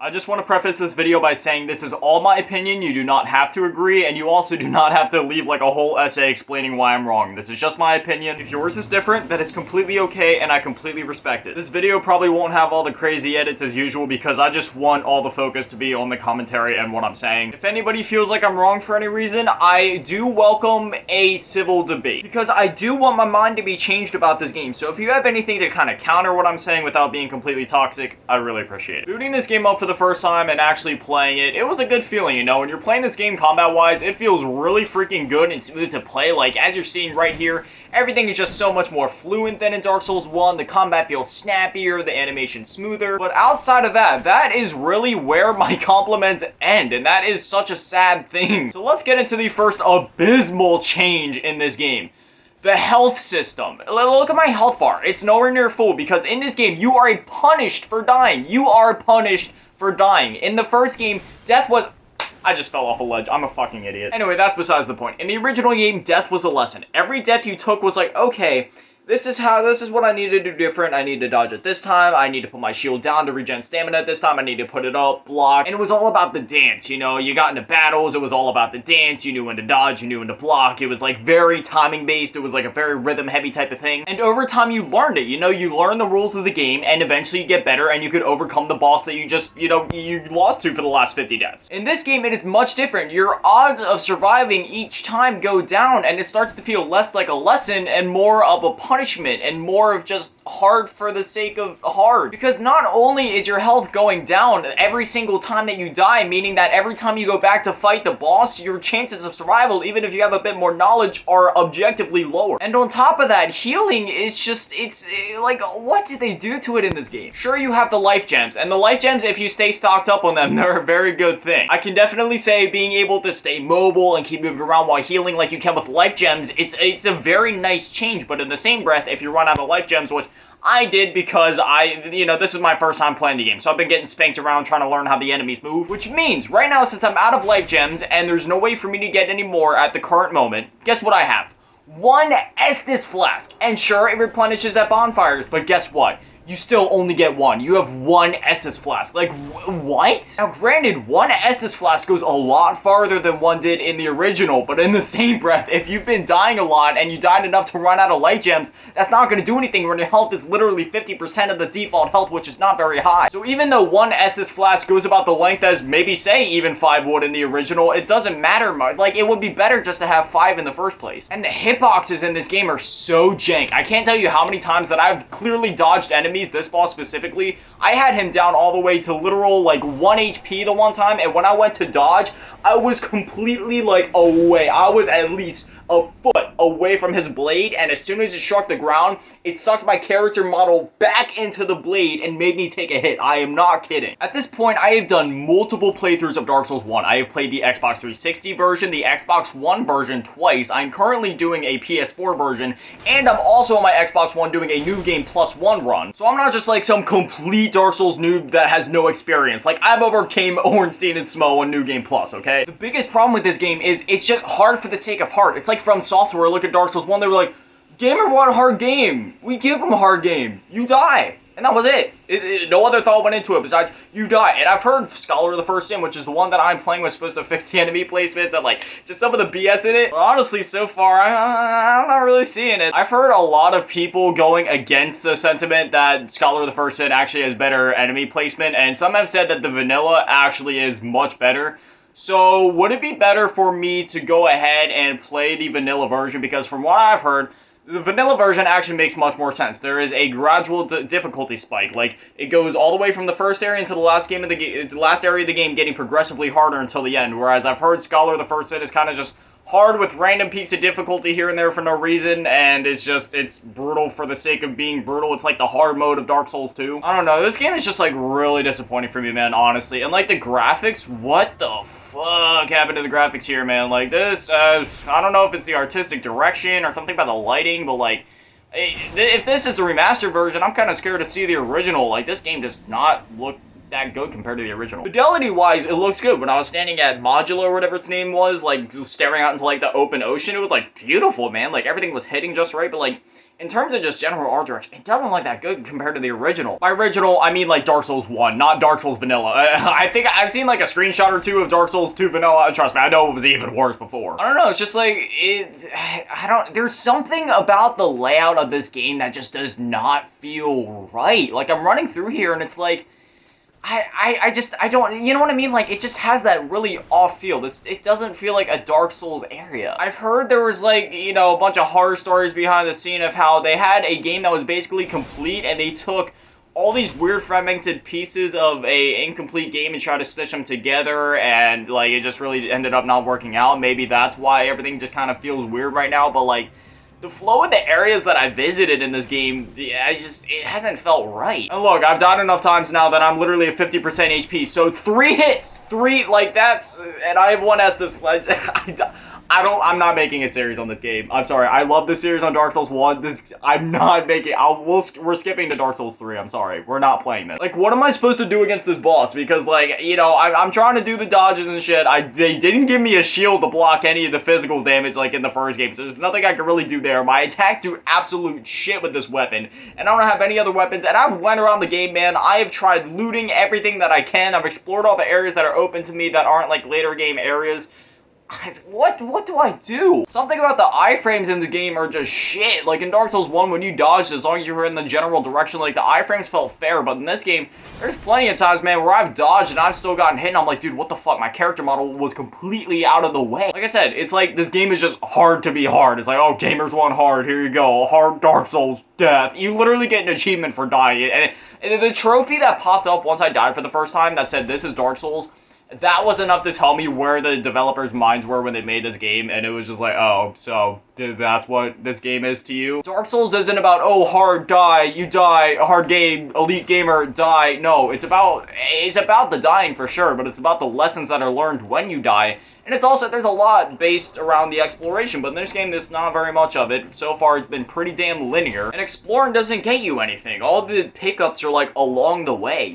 I just want to preface this video by saying this is all my opinion, you do not have to agree, and you also do not have to leave like a whole essay explaining why I'm wrong. This is just my opinion. If yours is different, that is completely okay, and I completely respect it. This video probably won't have all the crazy edits as usual because I just want all the focus to be on the commentary and what I'm saying. If anybody feels like I'm wrong for any reason, I do welcome a civil debate, because I do want my mind to be changed about this game. So if you have anything to kind of counter what I'm saying without being completely toxic, I'd really appreciate it. Booting this game up for the first time and actually playing it, it was a good feeling, you know. When you're playing this game combat-wise, it feels really freaking good and smooth to play. Like, as you're seeing right here, everything is just so much more fluent than in Dark Souls 1. The combat feels snappier, the animation smoother. But outside of that, that is really where my compliments end, and that is such a sad thing. So let's get into the first abysmal change in this game. The health system. Look at my health bar. It's nowhere near full because in this game, you are punished for dying. You are punished for dying. In the first game, death was... I just fell off a ledge. I'm a fucking idiot. Anyway, that's besides the point. In the original game, death was a lesson. Every death you took was like, okay, this is what I need to do different. I need to dodge it this time. I need to put my shield down to regen stamina this time. I need to put it up, block. And it was all about the dance, you know? You got into battles, it was all about the dance. You knew when to dodge, you knew when to block. It was like very timing based. It was like a very rhythm heavy type of thing. And over time you learned it, you know? You learn the rules of the game and eventually you get better and you could overcome the boss that you just, you know, you lost to for the last 50 deaths. In this game, it is much different. Your odds of surviving each time go down and it starts to feel less like a lesson and more of a punishment and more of just hard for the sake of hard. Because not only is your health going down every single time that you die, meaning that every time you go back to fight the boss, your chances of survival, even if you have a bit more knowledge, are objectively lower. And on top of that, healing is just, it's like, what did they do to it in this game? Sure, you have the life gems, and the life gems, if you stay stocked up on them, they're a very good thing. I can definitely say being able to stay mobile and keep moving around while healing like you can with life gems, it's a very nice change, but in the same breath, if you run out of life gems, which I did because this is my first time playing the game, so I've been getting spanked around trying to learn how the enemies move, which means right now, since I'm out of life gems and there's no way for me to get any more at the current moment, guess what I have? One Estus flask, and sure, it replenishes at bonfires, but guess what? You still only get one. You have one Estus flask. Like, what? Now, granted, one Estus flask goes a lot farther than one did in the original, but in the same breath, if you've been dying a lot and you died enough to run out of life gems, that's not going to do anything when your health is literally 50% of the default health, which is not very high. So even though one Estus flask goes about the length as maybe, say, even 5 would in the original, it doesn't matter much. Like, it would be better just to have 5 in the first place. And the hitboxes in this game are so jank. I can't tell you how many times that I've clearly dodged enemies. This boss specifically, I had him down all the way to literal like 1 HP the one time, and when I went to dodge, I was completely like away. I was at least a foot away from his blade, and as soon as it struck the ground, it sucked my character model back into the blade and made me take a hit. I am not kidding. At this point, I have done multiple playthroughs of Dark Souls 1. I have played the Xbox 360 version, the Xbox One version twice. I'm currently doing a PS4 version, and I'm also on my Xbox One doing a New Game Plus 1 run. So I'm not just like some complete Dark Souls noob that has no experience. Like, I've overcame Ornstein and Smo on New Game Plus, okay? The biggest problem with this game is it's just hard for the sake of hard. It's like From Software, look at Dark Souls 1, they were like, gamer want a hard game. We give them a hard game. You die. And that was it. No other thought went into it besides you die. And I've heard Scholar of the First Sin, which is the one that I'm playing, was supposed to fix the enemy placements and like just some of the BS in it. But honestly, so far, I'm not really seeing it. I've heard a lot of people going against the sentiment that Scholar of the First Sin actually has better enemy placement, and some have said that the vanilla actually is much better. So would it be better for me to go ahead and play the vanilla version? Because from what I've heard, the vanilla version actually makes much more sense. There is a gradual difficulty spike. Like, it goes all the way from the first area into the last area of the game, getting progressively harder until the end. Whereas I've heard Scholar of the First Sin is kind of just hard with random peaks of difficulty here and there for no reason, and it's brutal for the sake of being brutal. It's like the hard mode of Dark Souls 2. I don't know, this game is just like really disappointing for me, man, honestly. And like the graphics, what the fuck happened to the graphics here, man? Like this, I don't know if it's the artistic direction or something about the lighting, but like, if this is the remastered version, I'm kind of scared to see the original. Like, this game does not look that good compared to the original. Fidelity-wise, it looks good. When I was standing at Modula or whatever its name was, like, staring out into, like, the open ocean, it was, like, beautiful, man. Like, everything was hitting just right, but, like, in terms of just general art direction, it doesn't look that good compared to the original. By original, I mean like Dark Souls 1, not Dark Souls Vanilla. I think I've seen like a screenshot or two of Dark Souls 2 Vanilla. Trust me, I know it was even worse before. I don't know, it's just like, there's something about the layout of this game that just does not feel right. Like, I'm running through here and it's like, I don't, you know what I mean? Like, it just has that really off feel. It doesn't feel like a Dark Souls area. I've heard there was like, you know, a bunch of horror stories behind the scene of how they had a game that was basically complete and they took all these weird fragmented pieces of a incomplete game and tried to stitch them together, and like, it just really ended up not working out. Maybe that's why everything just kind of feels weird right now, but like, the flow of the areas that I visited in this game, it hasn't felt right. And look, I've died enough times now that I'm literally at 50% HP, so 3 hits! like that's, and I have 1 Estus, I'm not making a series on this game. I'm sorry, I love this series on Dark Souls 1, I'm not making, we're skipping to Dark Souls 3, I'm sorry, we're not playing this. Like, what am I supposed to do against this boss? Because, like, you know, I'm trying to do the dodges and shit, they didn't give me a shield to block any of the physical damage, like, in the first game, so there's nothing I can really do there. My attacks do absolute shit with this weapon, and I don't have any other weapons, and I've went around the game, man, I have tried looting everything that I can, I've explored all the areas that are open to me that aren't, like, later game areas. What do I do? Something about the iframes in the game are just shit. Like in Dark Souls 1, when you dodged, as long as you were in the general direction, like the iframes felt fair, but in this game, there's plenty of times, man, where I've dodged and I've still gotten hit, and I'm like, dude, what the fuck? My character model was completely out of the way. Like I said, it's like, this game is just hard to be hard. It's like, oh, gamers want hard, here you go, hard Dark Souls, death. You literally get an achievement for dying, and the trophy that popped up once I died for the first time that said, this is Dark Souls, that was enough to tell me where the developers' minds were when they made this game, and it was just like, oh, so that's what this game is to you? Dark Souls isn't about, oh, hard, die, you die, a hard game, elite gamer, die. No, it's about the dying for sure, but it's about the lessons that are learned when you die. And it's also, there's a lot based around the exploration, but in this game, there's not very much of it. So far, it's been pretty damn linear. And exploring doesn't get you anything. All the pickups are, like, along the way.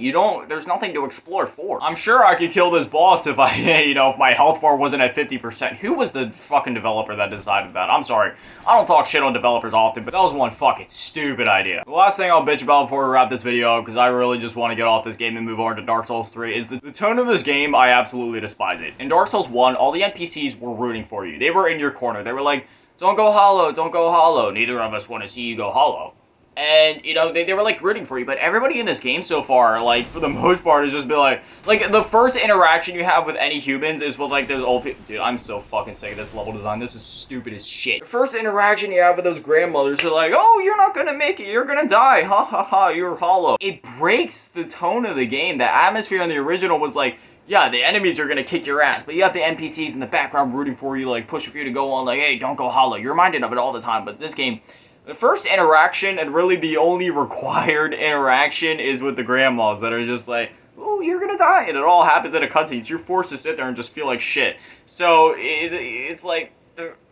There's nothing to explore for. I'm sure I could kill this boss if if my health bar wasn't at 50%. Who was the fucking developer that decided that? I'm sorry. I don't talk shit on developers often, but that was one fucking stupid idea. The last thing I'll bitch about before we wrap this video up, because I really just want to get off this game and move on to Dark Souls 3, is the tone of this game. I absolutely despise it. In Dark Souls 1, all the NPCs were rooting for you. They were in your corner. They were like, don't go hollow, don't go hollow. Neither of us want to see you go hollow. And, you know, they were, like, rooting for you. But everybody in this game so far, like, for the most part, has just been like, the first interaction you have with any humans is with, like, those old people. Dude, I'm so fucking sick of this level design. This is stupid as shit. The first interaction you have with those grandmothers are like, oh, you're not gonna make it. You're gonna die. Ha ha ha, you're hollow. It breaks the tone of the game. The atmosphere in the original was like, yeah, the enemies are gonna kick your ass, but you have the NPCs in the background rooting for you, like, pushing for you to go on, like, hey, don't go hollow. You're reminded of it all the time, but this game, the first interaction, and really the only required interaction, is with the grandmas that are just like, ooh, you're gonna die, and it all happens in a cutscene, so you're forced to sit there and just feel like shit. So, it's like,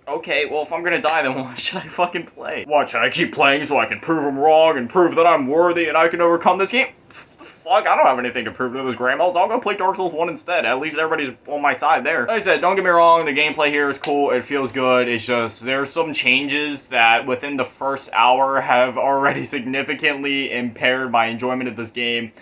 okay, well, if I'm gonna die, then why should I fucking play? What, should I keep playing so I can prove them wrong, and prove that I'm worthy, and I can overcome this game? Fuck, I don't have anything to prove to those grandmas. I'll go play Dark Souls 1 instead. At least everybody's on my side there. Like I said, don't get me wrong, the gameplay here is cool, it feels good, it's just, there's some changes that within the first hour have already significantly impaired my enjoyment of this game.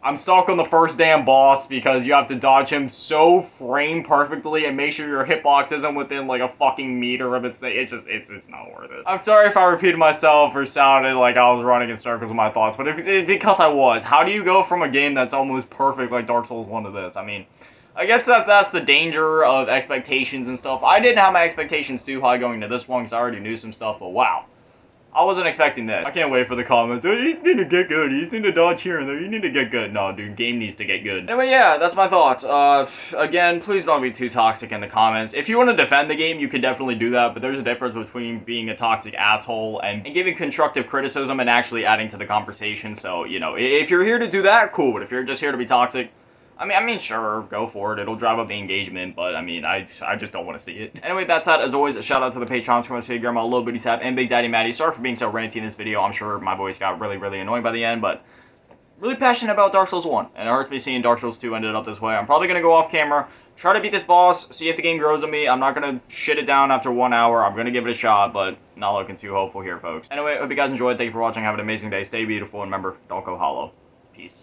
I'm stuck on the first damn boss because you have to dodge him so frame perfectly and make sure your hitbox isn't within like a fucking meter of its thing. It's not worth it. I'm sorry if I repeated myself or sounded like I was running in circles with my thoughts, but it's because I was. How do you go from a game that's almost perfect like Dark Souls 1 to this? I mean, I guess that's the danger of expectations and stuff. I didn't have my expectations too high going to this one because I already knew some stuff, but wow. I wasn't expecting that. I can't wait for the comments. Oh, you just need to get good. You just need to dodge here and there. You need to get good. No, dude, game needs to get good. Anyway, yeah, that's my thoughts. Again, please don't be too toxic in the comments. If you want to defend the game, you can definitely do that, but there's a difference between being a toxic asshole and giving constructive criticism and actually adding to the conversation. So, you know, if you're here to do that, cool. But if you're just here to be toxic, I mean, sure, go for it. It'll drive up the engagement, but I mean, I just don't want to see it. Anyway, that said, as always, a shout out to the patrons for my Grandma, Little Bitty Tab, and Big Daddy Matty. Sorry for being so ranty in this video. I'm sure my voice got really, really annoying by the end, but really passionate about Dark Souls 1, and it hurts me seeing Dark Souls 2 ended up this way. I'm probably going to go off camera, try to beat this boss, see if the game grows on me. I'm not gonna shit it down after 1 hour. I'm gonna give it a shot, but not looking too hopeful here, folks. Anyway, hope you guys enjoyed. Thank you for watching. Have an amazing day. Stay beautiful, and remember, don't go hollow.